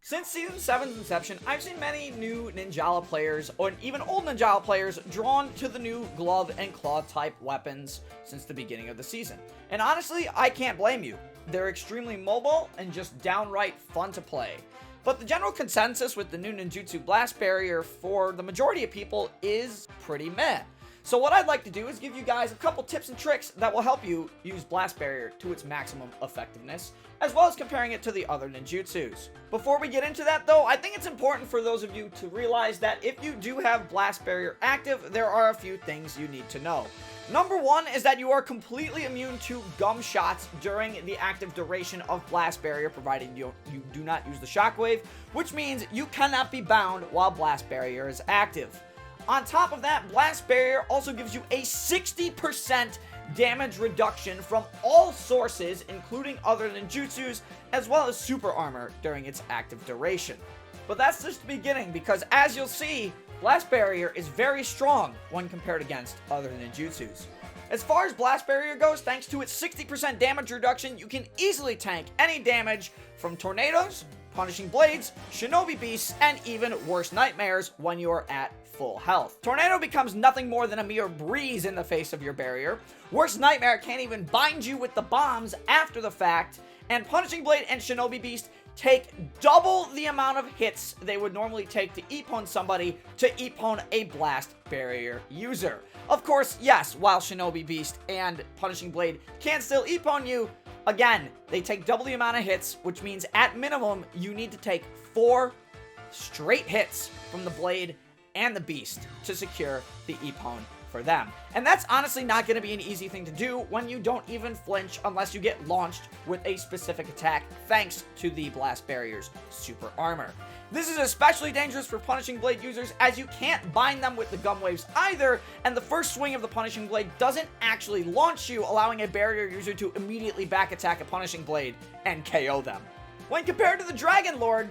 Since Season 7's inception, I've seen many new Ninjala players, or even old Ninjala players, drawn to the new glove and claw type weapons since the beginning of the season. And honestly, I can't blame you. They're extremely mobile and just downright fun to play. But the general consensus with the new Ninjutsu Blast Barrier for the majority of people is pretty meh. So what I'd like to do is give you guys a couple tips and tricks that will help you use Blast Barrier to its maximum effectiveness, as well as comparing it to the other ninjutsus. Before we get into that though, I think it's important for those of you to realize that if you do have Blast Barrier active, there are a few things you need to know. Number one is that you are completely immune to gum shots during the active duration of Blast Barrier, provided you do not use the shockwave, which means you cannot be bound while Blast Barrier is active. On top of that, Blast Barrier also gives you a 60% damage reduction from all sources, including other ninjutsus, as well as super armor during its active duration. But that's just the beginning, because as you'll see, Blast Barrier is very strong when compared against other ninjutsus. As far as Blast Barrier goes, thanks to its 60% damage reduction, you can easily tank any damage from tornadoes, punishing blades, shinobi beasts, and even worse nightmares when you are at full health. Tornado becomes nothing more than a mere breeze in the face of your barrier. Worst Nightmare can't even bind you with the bombs after the fact, and Punishing Blade and Shinobi Beast take double the amount of hits they would normally take to epone somebody to epone a Blast Barrier user. Of course, yes, while Shinobi Beast and Punishing Blade can still epone you, again, they take double the amount of hits, which means at minimum, you need to take 4 straight hits from the Blade and the Beast to secure the epone for them. And that's honestly not going to be an easy thing to do when you don't even flinch unless you get launched with a specific attack thanks to the Blast Barrier's super armor. This is especially dangerous for Punishing Blade users as you can't bind them with the gum waves either, and the first swing of the Punishing Blade doesn't actually launch you, allowing a barrier user to immediately back attack a Punishing Blade and KO them. When compared to the Dragon Lord,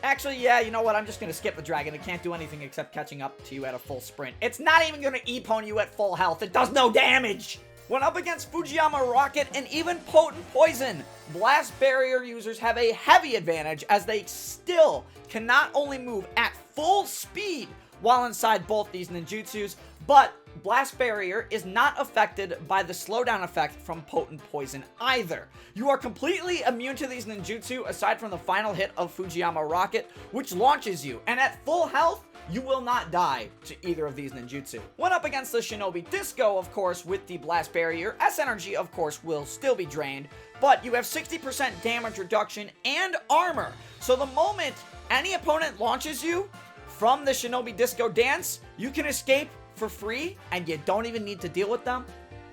actually, yeah, you know what? I'm just going to skip the dragon. It can't do anything except catching up to you at a full sprint. It's not even going to epone you at full health. It does no damage. When up against Fujiyama Rocket and even Potent Poison, Blast Barrier users have a heavy advantage as they still can not only move at full speed while inside both these ninjutsus, but Blast Barrier is not affected by the slowdown effect from Potent Poison either. You are completely immune to these ninjutsu aside from the final hit of Fujiyama Rocket, which launches you, and at full health, you will not die to either of these ninjutsu. When up against the Shinobi Disco, of course, with the Blast Barrier, S-Energy, of course, will still be drained, but you have 60% damage reduction and armor. So the moment any opponent launches you from the Shinobi Disco dance, you can escape for free, and you don't even need to deal with them.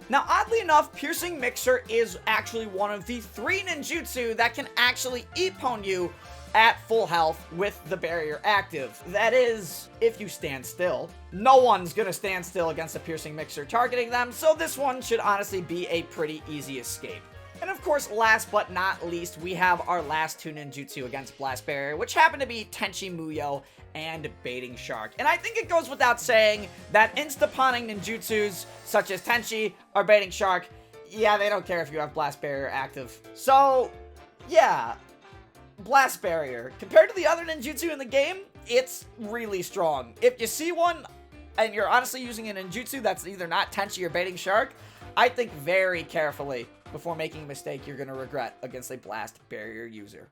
Now, oddly enough, Piercing Mixer is actually one of the 3 ninjutsu that can actually epone you at full health with the barrier active. That is, if you stand still. No one's gonna stand still against a Piercing Mixer targeting them, so this one should honestly be a pretty easy escape. And of course, last but not least, we have our last 2 ninjutsu against Blast Barrier, which happen to be Tenchi Muyo and Baiting Shark. And I think it goes without saying that insta-pawning ninjutsus, such as Tenchi or Baiting Shark, yeah, they don't care if you have Blast Barrier active. So, yeah, Blast Barrier, compared to the other ninjutsu in the game, it's really strong. If you see one, and you're honestly using a ninjutsu that's either not Tenchi or Baiting Shark, I think very carefully before making a mistake you're going to regret against a Blast Barrier user.